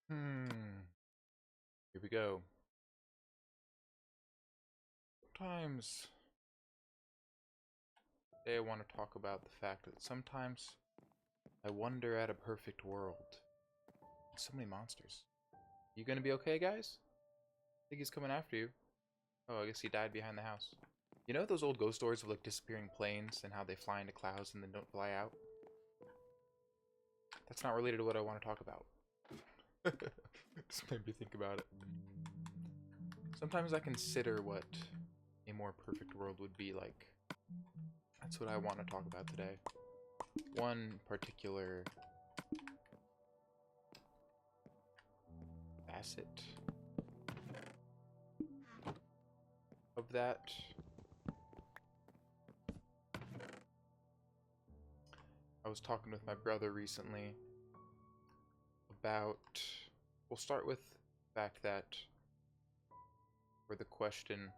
Here we go. Sometimes today I want to talk about the fact that sometimes I wonder at a perfect world. So many monsters. You gonna be okay, guys? I think he's coming after you. Oh, I guess he died behind the house. You know those old ghost stories of like disappearing planes and how they fly into clouds and then don't fly out? That's not related to what I want to talk about. Just made me think about it. Sometimes I consider what a more perfect world would be like. That's what I want to talk about today. One particular facet of that. I was talking with my brother recently about, we'll start with the fact that, for the question,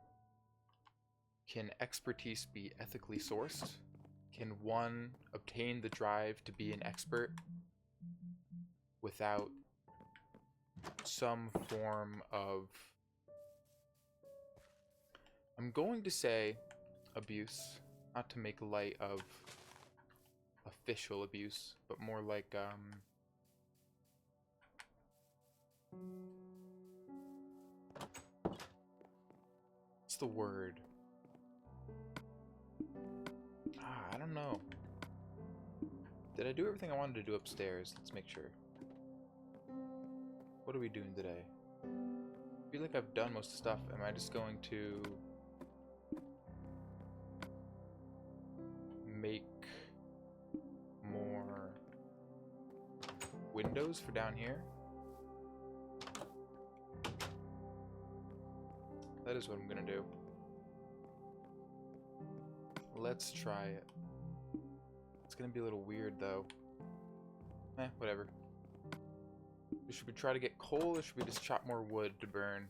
can expertise be ethically sourced? Can one obtain the drive to be an expert without some form of, I'm going to say abuse, not to make light of official abuse, but more like what's the word? I don't know. Did I do everything I wanted to do upstairs? Let's make sure. What are we doing today? I feel like I've done most of the stuff. Am I just going to make more windows for down here? That is what I'm gonna do. Let's try it. It's gonna be a little weird though. Whatever. Should we try to get coal or should we just chop more wood to burn?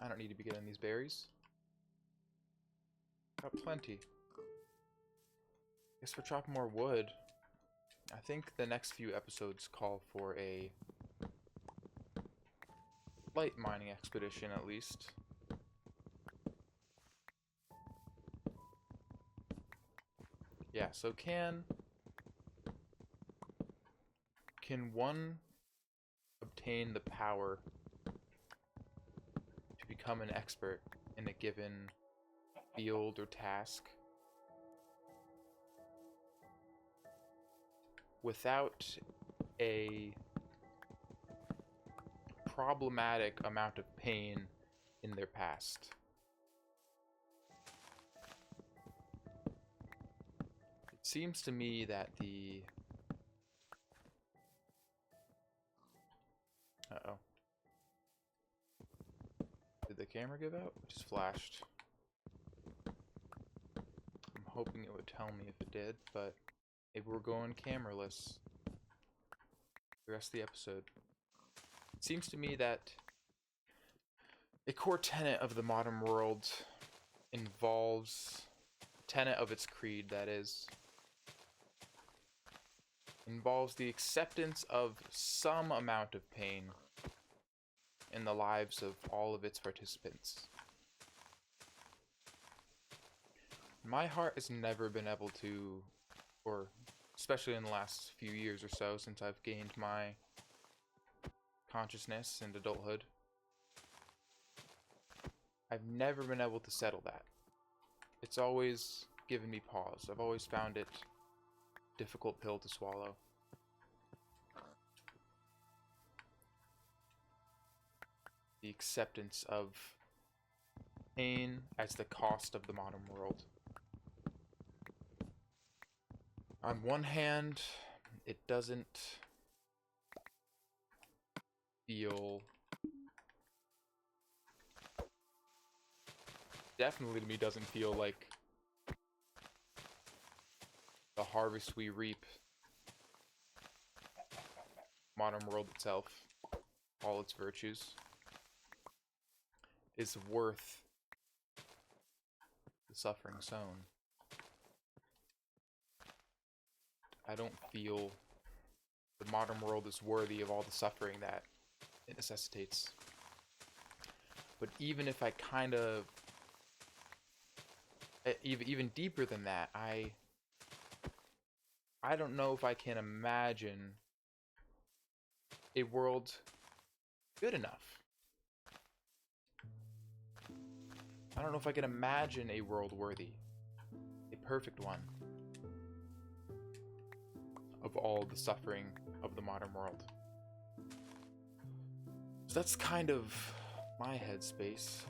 I don't need to be getting these berries. Got plenty. Guess we're chopping more wood. I think the next few episodes call for a light mining expedition at least. Yeah, so can one obtain the power to become an expert in a given field or task without a problematic amount of pain in their past? It seems to me that the... Uh-oh. Did the camera give out? It just flashed. I'm hoping it would tell me if it did, but maybe we're going cameraless the rest of the episode. It seems to me that a core tenet of the modern world involves, tenet of its creed that is, involves the acceptance of some amount of pain in the lives of all of its participants. My heart has never been able to, or especially in the last few years or so since I've gained my consciousness and adulthood, I've never been able to settle that. It's always given me pause. I've always found it a difficult pill to swallow. The acceptance of pain as the cost of the modern world. On one hand, it doesn't feel... Definitely to me doesn't feel like the harvest we reap. Modern world itself, all its virtues, is worth the suffering sown. I don't feel the modern world is worthy of all the suffering that it necessitates. But even if I kind of... even deeper than that, I don't know if I can imagine a world good enough. I don't know if I can imagine a world worthy, a perfect one, of all the suffering of the modern world. So that's kind of my headspace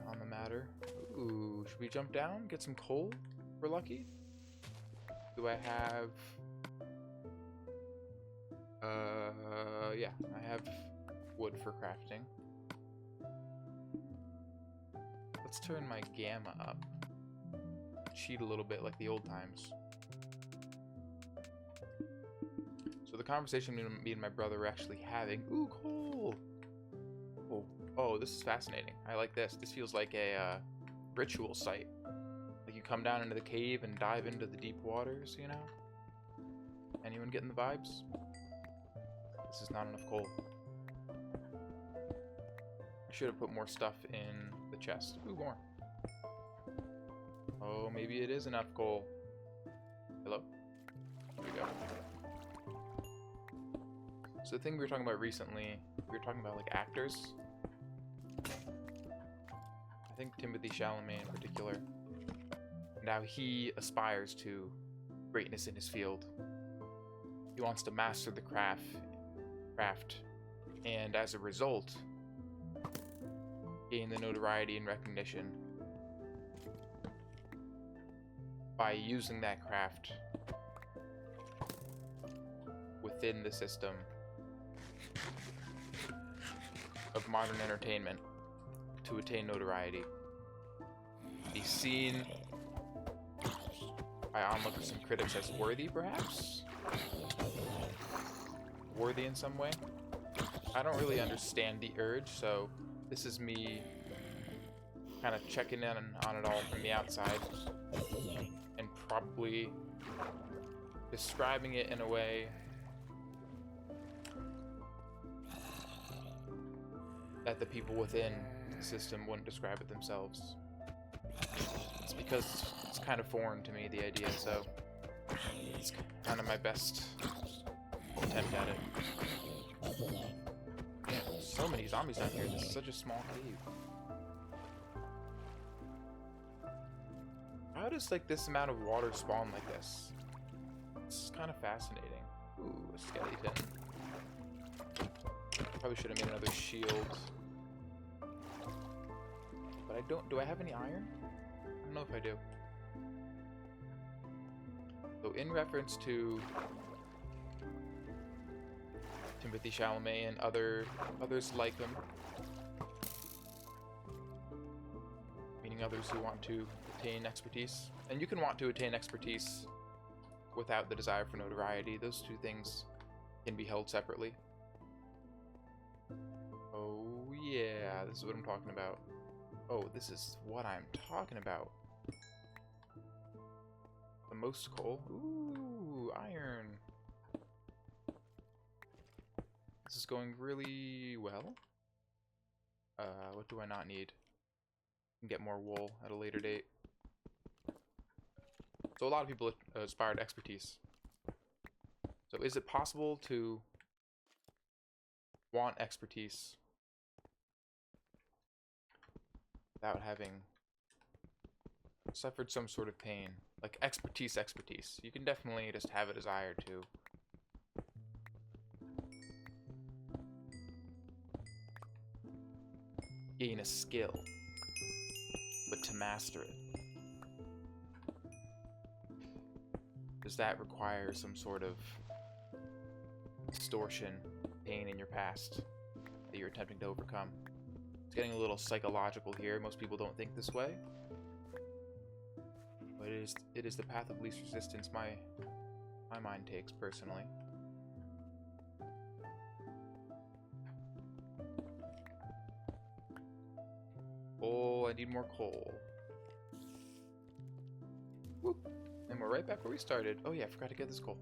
on the matter. Ooh, should we jump down, get some coal if we're lucky? Do I have... yeah, I have wood for crafting. Let's turn my gamma up. Cheat a little bit like the old times. So the conversation me and my brother were actually having... Ooh, coal! Oh, this is fascinating. I like this. This feels like a ritual site. Like you come down into the cave and dive into the deep waters, you know? Anyone getting the vibes? This is not enough coal. I should have put more stuff in the chest. Ooh, more. Oh, maybe it is enough coal. Hello? Here we go. So the thing we were talking about recently, we were talking about like actors. I think Timothy Chalamet in particular. Now he aspires to greatness in his field. He wants to master the craft, and as a result, gain the notoriety and recognition by using that craft within the system of modern entertainment to attain notoriety. Be seen by onlookers and critics as worthy, perhaps? Worthy in some way? I don't really understand the urge, so this is me kind of checking in on it all from the outside and probably describing it in a way that the people within the system wouldn't describe it themselves. It's because it's kind of foreign to me, the idea, so it's kind of my best attempt at it. Yeah, so many zombies down here. This is such a small cave. How does like this amount of water spawn like this? It's kind of fascinating. Ooh, a skeleton. Probably should have made another shield. But I don't. Do I have any iron? I don't know if I do. So in reference to Timothy Chalamet and others like him, meaning others who want to attain expertise, and you can want to attain expertise without the desire for notoriety. Those two things can be held separately. Oh yeah, this is what I'm talking about. Oh, this is what I'm talking about. The most coal. Ooh, iron. This is going really well. What do I not need? I can get more wool at a later date. So a lot of people aspire to expertise. So is it possible to want expertise without having suffered some sort of pain? Like expertise. You can definitely just have a desire to. Gain a skill, but to master it. Does that require some sort of distortion, pain in your past that you're attempting to overcome? It's getting a little psychological here. Most people don't think this way. But it is the path of least resistance my mind takes, personally. Oh, I need more coal. Whoop. And we're right back where we started. Oh yeah, I forgot to get this coal.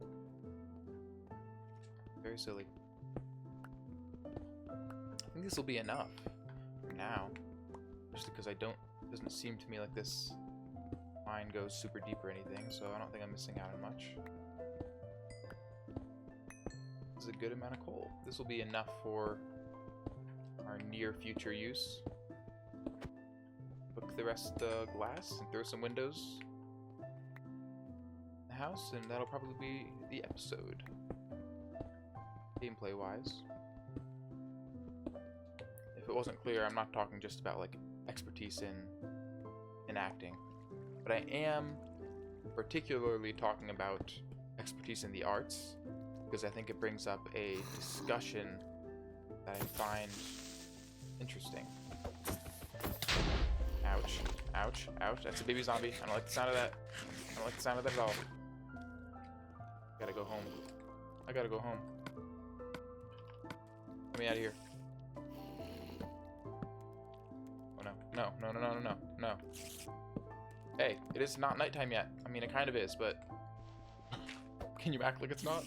Very silly. I think this will be enough for now. Just because it doesn't seem to me like this mine goes super deep or anything, so I don't think I'm missing out on much. This is a good amount of coal. This will be enough for our near future use. Hook the rest glass and throw some windows in the house, and that'll probably be the episode. Gameplay wise. If it wasn't clear, I'm not talking just about like expertise in acting, but I am particularly talking about expertise in the arts, because I think it brings up a discussion that I find interesting. Ouch. Ouch. Ouch. That's a baby zombie. I don't like the sound of that. I don't like the sound of that at all. Gotta go home. I gotta go home. Get me out of here. Oh no. No, no, no, no, no, no, no. Hey, it is not nighttime yet. I mean, it kind of is, but can you act like it's not?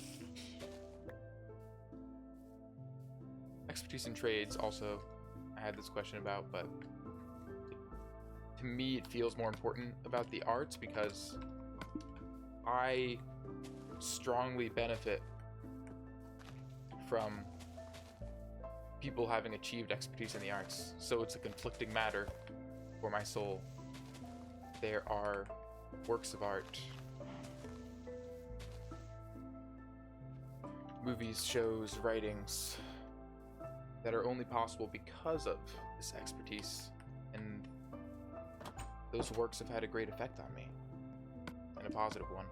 Expertise in trades also, I had this question about, but to me it feels more important about the arts because I strongly benefit from people having achieved expertise in the arts, so it's a conflicting matter for my soul. There are works of art, movies, shows, writings that are only possible because of this expertise, and those works have had a great effect on me, and a positive one.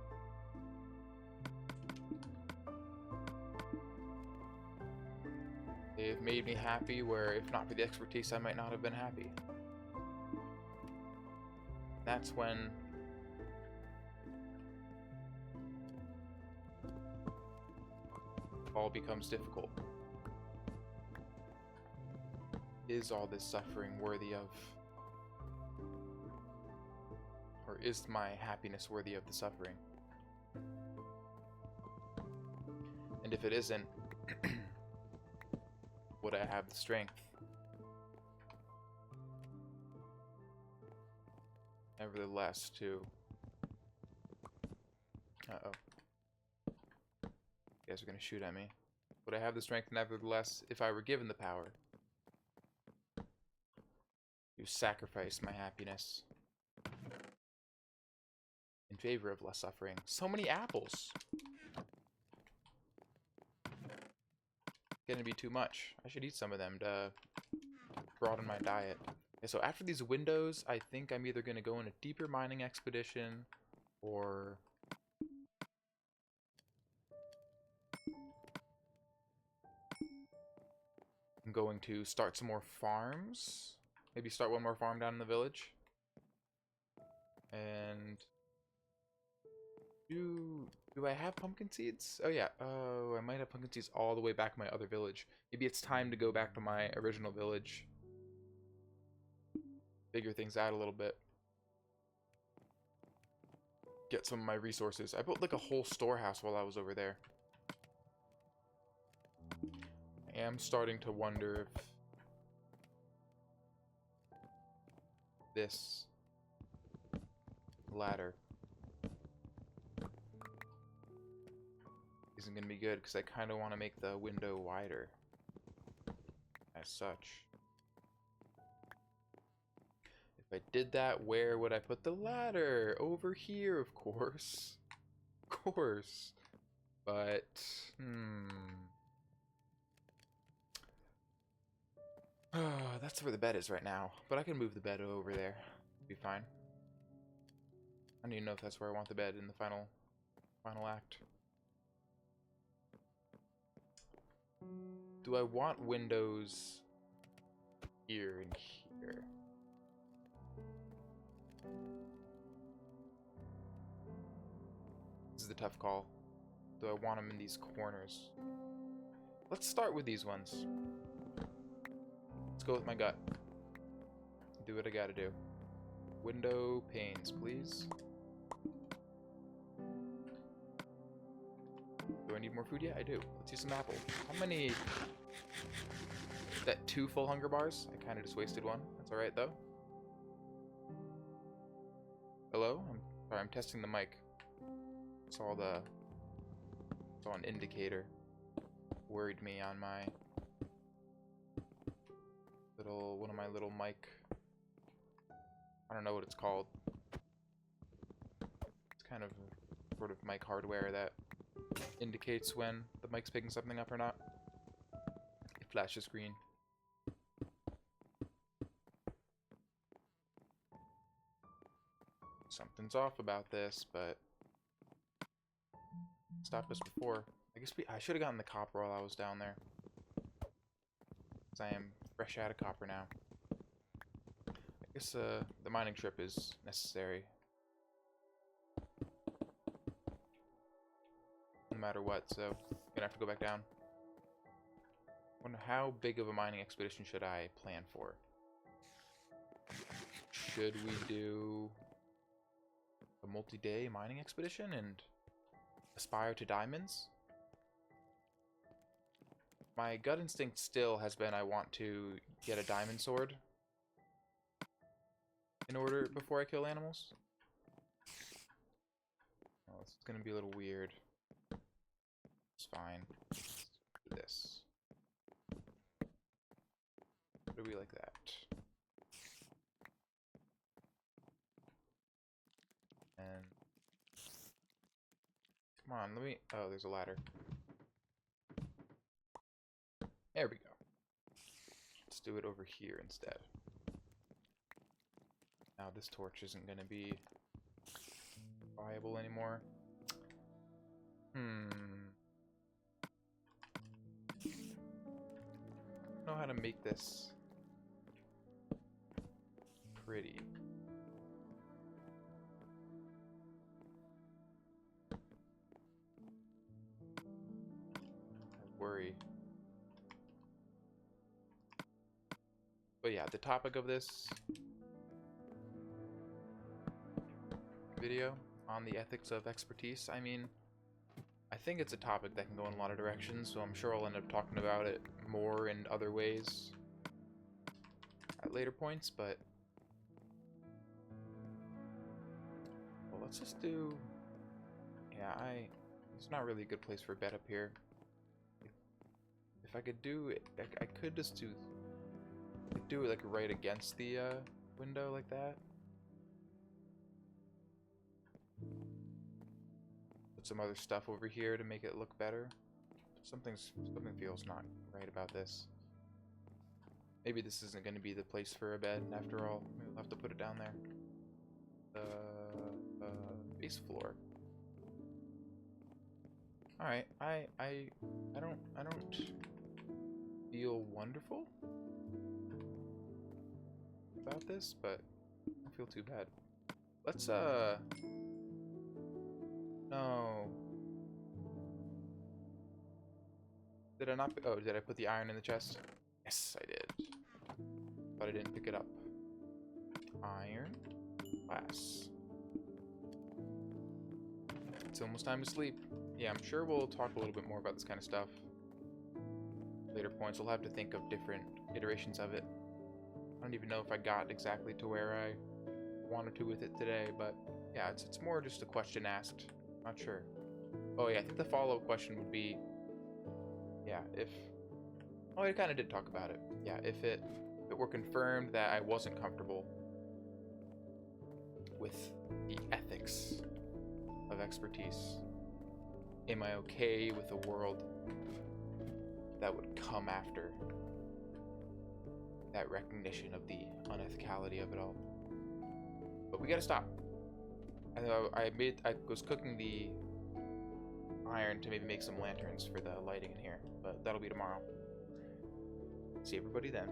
They've made me happy where, if not for the expertise, I might not have been happy. That's when all becomes difficult. Is all this suffering worthy of, or is my happiness worthy of the suffering? And if it isn't, would I have the strength? Nevertheless, to... Uh-oh. You guys are gonna shoot at me. Would I have the strength, nevertheless, if I were given the power to sacrifice my happiness in favor of less suffering? So many apples! Gonna be too much. I should eat some of them to broaden my diet. Okay, so after these windows, I think I'm either gonna go on a deeper mining expedition, or I'm going to start some more farms. Maybe start one more farm down in the village. And do I have pumpkin seeds? Oh yeah. Oh, I might have pumpkin seeds all the way back in my other village. Maybe it's time to go back to my original village. Figure things out a little bit. Get some of my resources. I built like a whole storehouse while I was over there. I am starting to wonder if this ladder isn't going to be good, because I kind of want to make the window wider as such. If I did that, where would I put the ladder? Over here, of course. Of course. But, that's where the bed is right now. But I can move the bed over there. It'll be fine. I don't even know if that's where I want the bed in the final act. Do I want windows here and here? This is the tough call. Do I want them in these corners? Let's start with these ones. Let's go with my gut. Do what I gotta do. Window panes, please. Do I need more food? Yeah, I do. Let's use some apple. How many? Is that 2 full hunger bars? I kind of just wasted one. That's alright, though. Hello? I'm testing the mic. Saw an indicator. Worried me on my one of my little mic. I don't know what it's called. It's kind of a sort of mic hardware that indicates when the mic's picking something up or not. It flashes green. Something's off about this, but stopped us before. I should have gotten the copper while I was down there, because I am fresh out of copper now. I guess the mining trip is necessary, no matter what. So gonna have to go back down. Wonder how big of a mining expedition should I plan for? Should we do a multi-day mining expedition and aspire to diamonds? My gut instinct still has been I want to get a diamond sword in order before I kill animals. Oh, this is gonna be a little weird. It's fine. Let's do this. What do we like that? And come on, let me. Oh, there's a ladder. There we go. Let's do it over here instead. Now this torch isn't going to be viable anymore. I don't know how to make this pretty. I worry. But yeah, the topic of this video on the ethics of expertise, I mean, I think it's a topic that can go in a lot of directions, so I'm sure I'll end up talking about it more in other ways at later points, but well, let's just do, yeah, it's not really a good place for a bed up here. If I could do it, I could just do it like right against the window like that. Put some other stuff over here to make it look better. Something feels not right about this. Maybe this isn't going to be the place for a bed after all. Maybe we'll have to put it down there. Base floor. All right. I don't feel wonderful about this, but I don't feel too bad. Let's no. Did I not? Oh, did I put the iron in the chest? Yes, I did. But I didn't pick it up. Iron, glass. It's almost time to sleep. Yeah, I'm sure we'll talk a little bit more about this kind of stuff. Later points, we'll have to think of different iterations of it. I don't even know if I got exactly to where I wanted to with it today, but yeah, it's more just a question asked. Not sure. Oh yeah, I think the follow-up question would be, yeah, if... Oh, I kind of did talk about it. Yeah, if it were confirmed that I wasn't comfortable with the ethics of expertise, am I okay with a world that would come after that recognition of the unethicality of it all? But we gotta stop. I was cooking the iron to maybe make some lanterns for the lighting in here, but that'll be tomorrow. See everybody then.